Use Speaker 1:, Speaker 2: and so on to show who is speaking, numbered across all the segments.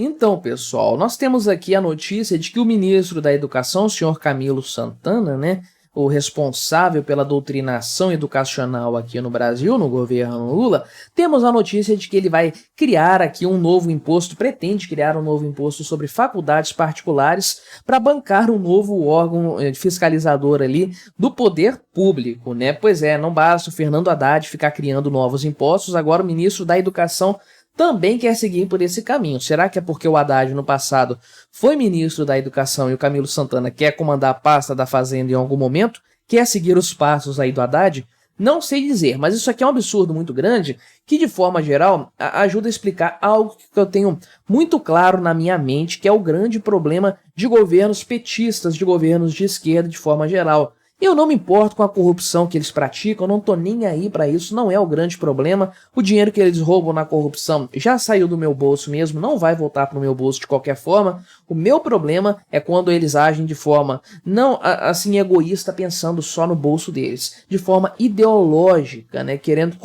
Speaker 1: Então, pessoal, nós temos aqui a notícia de que o ministro da Educação, o senhor Camilo Santana, né, o responsável pela doutrinação educacional aqui no Brasil, no governo Lula, temos a notícia de que ele vai criar aqui um novo imposto, pretende criar um novo imposto sobre faculdades particulares para bancar um novo órgão fiscalizador ali do poder público, né? Pois é, não basta o Fernando Haddad ficar criando novos impostos, agora o ministro da Educação também quer seguir por esse caminho. Será que é porque o Haddad no passado foi ministro da Educação e o Camilo Santana quer comandar a pasta da Fazenda em algum momento? Quer seguir os passos aí do Haddad? Não sei dizer, mas isso aqui é um absurdo muito grande que, de forma geral, ajuda a explicar algo que eu tenho muito claro na minha mente, que é o grande problema de governos petistas, de governos de esquerda de forma geral. Eu não me importo com a corrupção que eles praticam, eu não tô nem aí pra isso, não é o grande problema. O dinheiro que eles roubam na corrupção já saiu do meu bolso mesmo, não vai voltar pro meu bolso de qualquer forma. O meu problema é quando eles agem de forma não assim egoísta, pensando só no bolso deles, de forma ideológica, né, querendo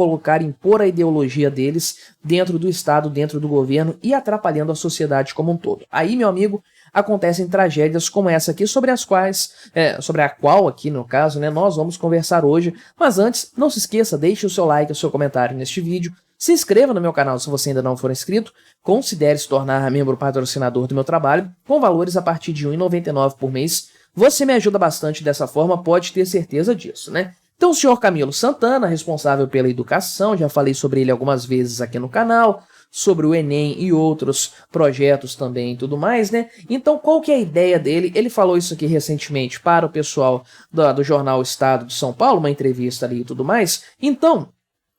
Speaker 1: impor a ideologia deles dentro do Estado, dentro do governo e atrapalhando a sociedade como um todo. Aí, meu amigo, acontecem tragédias como essa aqui, sobre a qual aqui no caso, né, nós vamos conversar hoje. Mas antes, não se esqueça, deixe o seu like, o seu comentário neste vídeo, se inscreva no meu canal se você ainda não for inscrito, considere se tornar membro patrocinador do meu trabalho, com valores a partir de R$ 1,99 por mês. Você me ajuda bastante dessa forma, pode ter certeza disso, né? Então, o senhor Camilo Santana, responsável pela educação, já falei sobre ele algumas vezes aqui no canal, sobre o Enem e outros projetos também e tudo mais, né? Então, qual que é a ideia dele? Ele falou isso aqui recentemente para o pessoal do jornal Estado de São Paulo, uma entrevista ali e tudo mais. Então,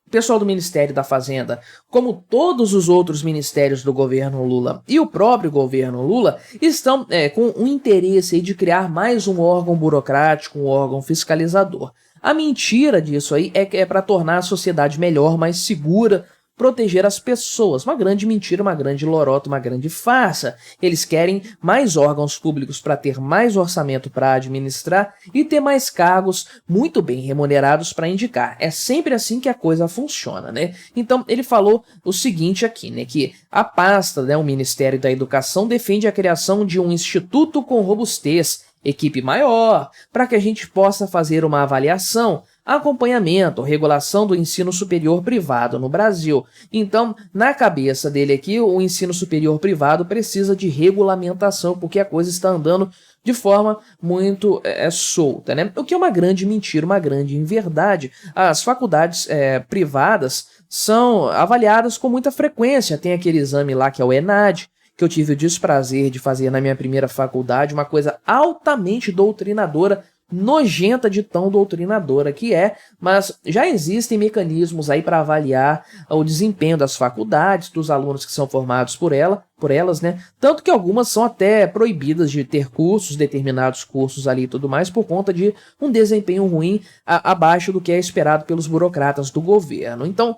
Speaker 1: o pessoal do Ministério da Fazenda, como todos os outros ministérios do governo Lula e o próprio governo Lula, estão com o interesse aí de criar mais um órgão burocrático, um órgão fiscalizador. A mentira disso aí é para tornar a sociedade melhor, mais segura, proteger as pessoas. Uma grande mentira, uma grande lorota, uma grande farsa. Eles querem mais órgãos públicos para ter mais orçamento para administrar e ter mais cargos muito bem remunerados para indicar. É sempre assim que a coisa funciona, né? Então, ele falou o seguinte aqui, né? Que a pasta, né, o Ministério da Educação, defende a criação de um instituto com robustez, equipe maior, para que a gente possa fazer uma avaliação, acompanhamento, regulação do ensino superior privado no Brasil. Então, na cabeça dele aqui, o ensino superior privado precisa de regulamentação, porque a coisa está andando de forma muito solta, né? O que é uma grande mentira, uma grande inverdade. As faculdades privadas são avaliadas com muita frequência. Tem aquele exame lá que é o ENAD, que eu tive o desprazer de fazer na minha primeira faculdade, uma coisa altamente doutrinadora, nojenta de tão doutrinadora que é, mas já existem mecanismos aí para avaliar o desempenho das faculdades, dos alunos que são formados por elas, né? Tanto que algumas são até proibidas de ter cursos, determinados cursos ali e tudo mais, por conta de um desempenho ruim abaixo do que é esperado pelos burocratas do governo. Então,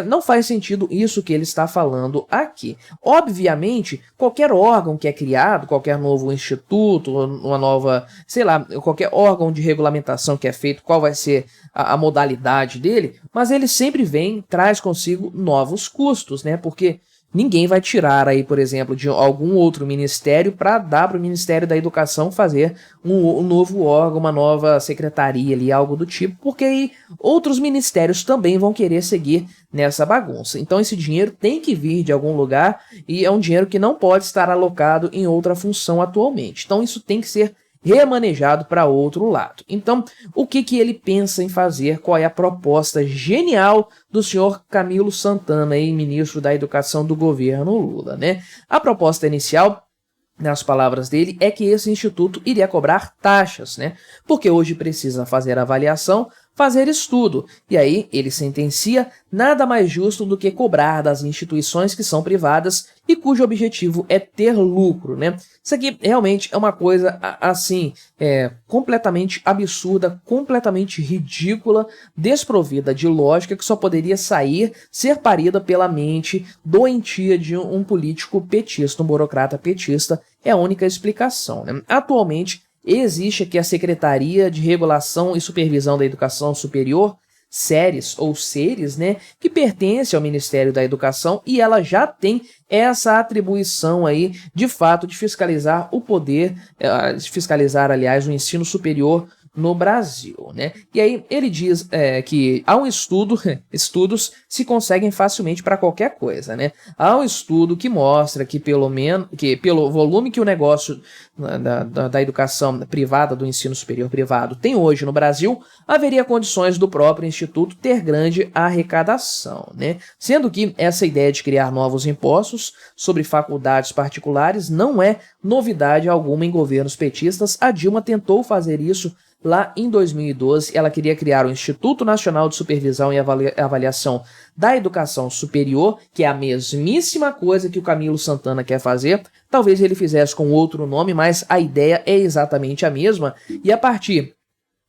Speaker 1: não faz sentido isso que ele está falando aqui. Obviamente, qualquer órgão que é criado, qualquer novo instituto, uma nova, sei lá, qualquer órgão de regulamentação que é feito, qual vai ser a modalidade dele, mas ele sempre traz consigo novos custos, né? Porque ninguém vai tirar aí, por exemplo, de algum outro ministério para dar para o Ministério da Educação fazer um novo órgão, uma nova secretaria ali, algo do tipo, porque aí outros ministérios também vão querer seguir nessa bagunça. Então esse dinheiro tem que vir de algum lugar e é um dinheiro que não pode estar alocado em outra função atualmente. Então isso tem que ser remanejado para outro lado. Então, o que ele pensa em fazer? Qual é a proposta genial do senhor Camilo Santana, aí, ministro da Educação do governo Lula, né? A proposta inicial, nas palavras dele, é que esse instituto iria cobrar taxas, né? Porque hoje precisa fazer avaliação, fazer estudo. E aí ele sentencia nada mais justo do que cobrar das instituições que são privadas e cujo objetivo é ter lucro, né? Isso aqui realmente é uma coisa, assim, completamente absurda, completamente ridícula, desprovida de lógica, que só poderia ser parida pela mente doentia de um político petista, um burocrata petista, é a única explicação, né? Atualmente, existe aqui a Secretaria de Regulação e Supervisão da Educação Superior, séries ou seres, né, que pertencem ao Ministério da Educação e ela já tem essa atribuição aí, de fato, de fiscalizar o poder, de fiscalizar, aliás, o ensino superior no Brasil, né? E aí ele diz que há um estudos se conseguem facilmente para qualquer coisa, né? Há um estudo que mostra que pelo volume que o negócio da educação privada, do ensino superior privado tem hoje no Brasil, haveria condições do próprio instituto ter grande arrecadação, né? Sendo que essa ideia de criar novos impostos sobre faculdades particulares não é novidade alguma em governos petistas. A Dilma tentou fazer isso lá em 2012, ela queria criar o Instituto Nacional de Supervisão e Avaliação da Educação Superior, que é a mesmíssima coisa que o Camilo Santana quer fazer. Talvez ele fizesse com outro nome, mas a ideia é exatamente a mesma. E a partir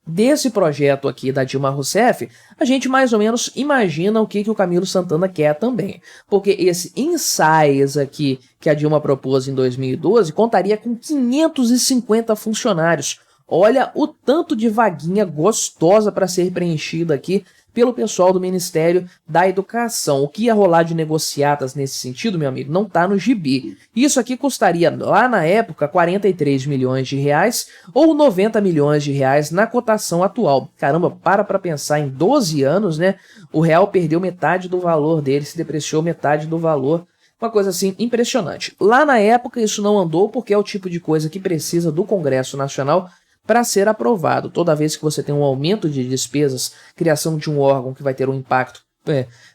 Speaker 1: desse projeto aqui da Dilma Rousseff, a gente mais ou menos imagina o que o Camilo Santana quer também. Porque esse Ensaias aqui que a Dilma propôs em 2012 contaria com 550 funcionários. Olha o tanto de vaguinha gostosa para ser preenchida aqui pelo pessoal do Ministério da Educação. O que ia rolar de negociatas nesse sentido, meu amigo, não está no gibi. Isso aqui custaria, lá na época, 43 milhões de reais ou 90 milhões de reais na cotação atual. Caramba, para pensar, em 12 anos, né? O real perdeu metade do valor dele, se depreciou metade do valor. Uma coisa assim impressionante. Lá na época isso não andou porque é o tipo de coisa que precisa do Congresso Nacional para ser aprovado. Toda vez que você tem um aumento de despesas, criação de um órgão que vai ter um impacto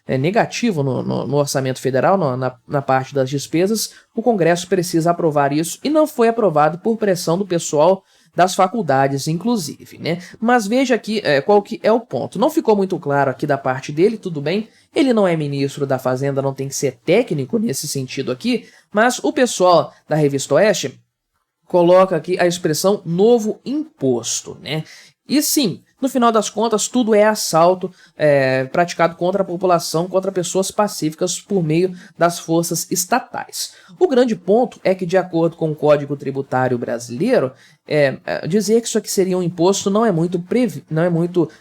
Speaker 1: negativo no orçamento federal, na parte das despesas, o Congresso precisa aprovar isso e não foi aprovado por pressão do pessoal das faculdades, inclusive, né? Mas veja aqui qual que é o ponto. Não ficou muito claro aqui da parte dele, tudo bem, ele não é ministro da Fazenda, não tem que ser técnico nesse sentido aqui, mas o pessoal da Revista Oeste coloca aqui a expressão novo imposto, né? E sim, no final das contas, tudo é assalto praticado contra a população, contra pessoas pacíficas por meio das forças estatais. O grande ponto é que, de acordo com o Código Tributário Brasileiro, dizer que isso aqui seria um imposto não é muito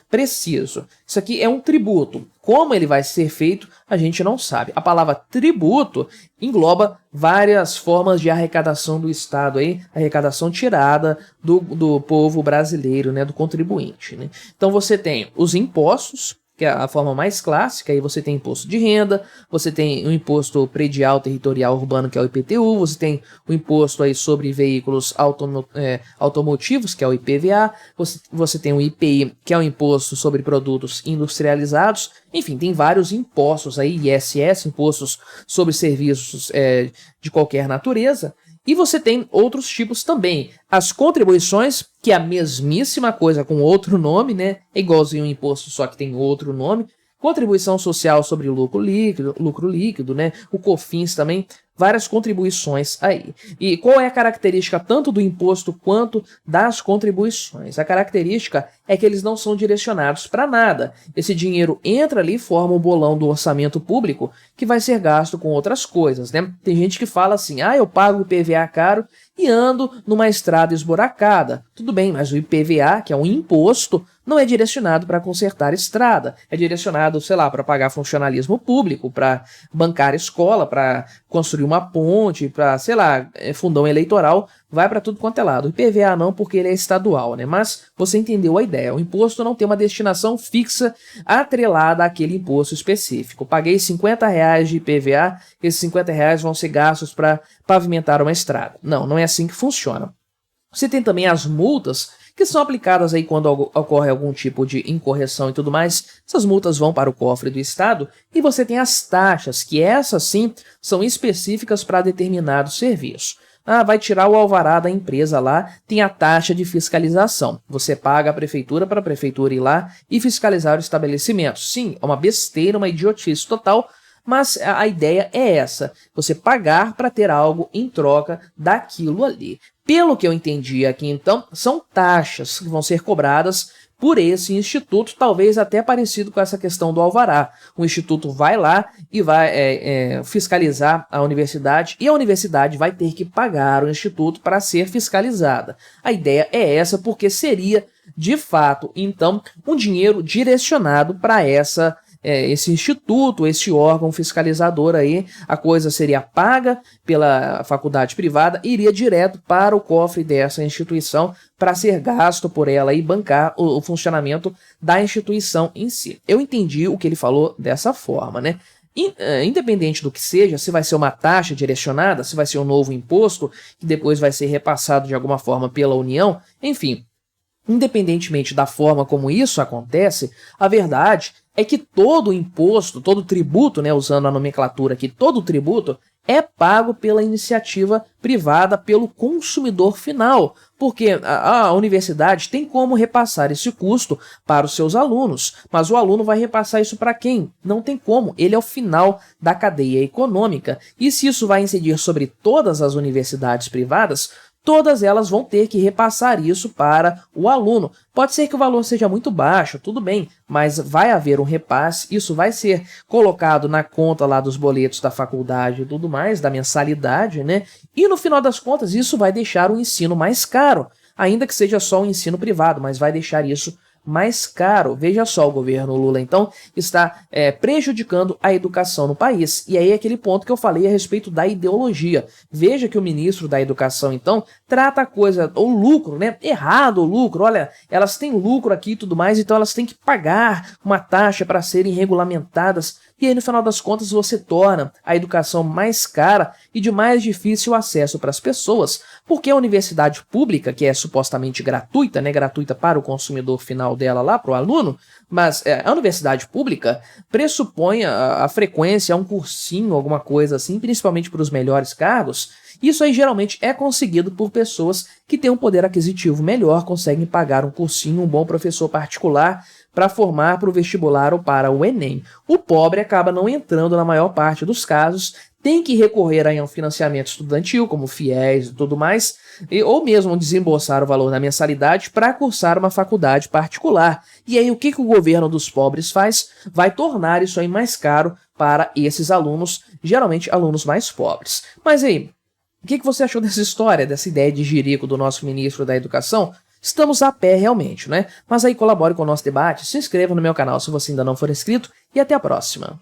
Speaker 1: preciso. Isso aqui é um tributo. Como ele vai ser feito, a gente não sabe. A palavra tributo engloba várias formas de arrecadação do Estado, aí, arrecadação tirada do povo brasileiro, né, do contribuinte, né? Então você tem os impostos, que é a forma mais clássica, aí você tem imposto de renda, você tem o imposto predial territorial urbano, que é o IPTU, você tem o imposto aí sobre veículos automotivos, que é o IPVA, você tem o IPI, que é o imposto sobre produtos industrializados, enfim, tem vários impostos aí, ISS, impostos sobre serviços de qualquer natureza. E você tem outros tipos também. As contribuições, que é a mesmíssima coisa com outro nome, né? É igualzinho um imposto, só que tem outro nome. Contribuição social sobre lucro líquido, né? O COFINS também, várias contribuições aí. E qual é a característica tanto do imposto quanto das contribuições? A característica é que eles não são direcionados para nada. Esse dinheiro entra ali e forma o bolão do orçamento público que vai ser gasto com outras coisas, né? Tem gente que fala assim, eu pago o IPVA caro e ando numa estrada esburacada. Tudo bem, mas o IPVA, que é um imposto, não é direcionado para consertar estrada. É direcionado, sei lá, para pagar funcionalismo público, para bancar escola, para construir uma ponte, para, sei lá, fundão eleitoral, vai para tudo quanto é lado. O IPVA não, porque ele é estadual, né? Mas você entendeu a ideia. O imposto não tem uma destinação fixa atrelada àquele imposto específico. Paguei R$50 de IPVA, esses R$50 vão ser gastos para pavimentar uma estrada. Não, não é assim que funciona. Você tem também as multas, que são aplicadas aí quando ocorre algum tipo de incorreção e tudo mais. Essas multas vão para o cofre do Estado. E você tem as taxas, que essas sim são específicas para determinado serviço. Vai tirar o alvará da empresa lá, tem a taxa de fiscalização. Você paga a prefeitura para a prefeitura ir lá e fiscalizar o estabelecimento. Sim, é uma besteira, uma idiotice total, mas a ideia é essa, você pagar para ter algo em troca daquilo ali. Pelo que eu entendi aqui, então, são taxas que vão ser cobradas por esse instituto, talvez até parecido com essa questão do alvará. O instituto vai lá e vai fiscalizar a universidade, e a universidade vai ter que pagar o instituto para ser fiscalizada. A ideia é essa, porque seria de fato, então, um dinheiro direcionado para esse instituto, esse órgão fiscalizador aí. A coisa seria paga pela faculdade privada e iria direto para o cofre dessa instituição para ser gasto por ela e bancar o funcionamento da instituição em si. Eu entendi o que ele falou dessa forma, né? Independente do que seja, se vai ser uma taxa direcionada, se vai ser um novo imposto que depois vai ser repassado de alguma forma pela União, enfim, independentemente da forma como isso acontece, a verdade é que todo imposto, todo tributo, né, usando a nomenclatura aqui, todo tributo é pago pela iniciativa privada, pelo consumidor final, porque a universidade tem como repassar esse custo para os seus alunos, mas o aluno vai repassar isso para quem? Não tem como, ele é o final da cadeia econômica, e se isso vai incidir sobre todas as universidades privadas, todas elas vão ter que repassar isso para o aluno. Pode ser que o valor seja muito baixo, tudo bem, mas vai haver um repasse, isso vai ser colocado na conta lá dos boletos da faculdade e tudo mais, da mensalidade, né? E no final das contas isso vai deixar o ensino mais caro, ainda que seja só um ensino privado, mas vai deixar isso mais caro. Veja só, o governo Lula, então, está prejudicando a educação no país. E aí é aquele ponto que eu falei a respeito da ideologia. Veja que o ministro da Educação, então, trata a coisa, o lucro, né? Errado o lucro. Olha, elas têm lucro aqui e tudo mais, então elas têm que pagar uma taxa para serem regulamentadas. E aí, no final das contas, você torna a educação mais cara e de mais difícil acesso para as pessoas, porque a universidade pública, que é supostamente gratuita, né, gratuita para o consumidor final dela lá, para o aluno, mas a universidade pública pressupõe a frequência a um cursinho, alguma coisa assim, principalmente para os melhores cargos. Isso aí geralmente é conseguido por pessoas que têm um poder aquisitivo melhor, conseguem pagar um cursinho, um bom professor particular, para formar para o vestibular ou para o Enem. O pobre acaba não entrando na maior parte dos casos, tem que recorrer aí a um financiamento estudantil, como FIES e tudo mais, ou mesmo desembolsar o valor da mensalidade para cursar uma faculdade particular. E aí o que o governo dos pobres faz? Vai tornar isso aí mais caro para esses alunos, geralmente alunos mais pobres. Mas aí, o que você achou dessa história, dessa ideia de jirico do nosso ministro da Educação? Estamos a pé realmente, né? Mas aí colabore com o nosso debate, se inscreva no meu canal se você ainda não for inscrito e até a próxima.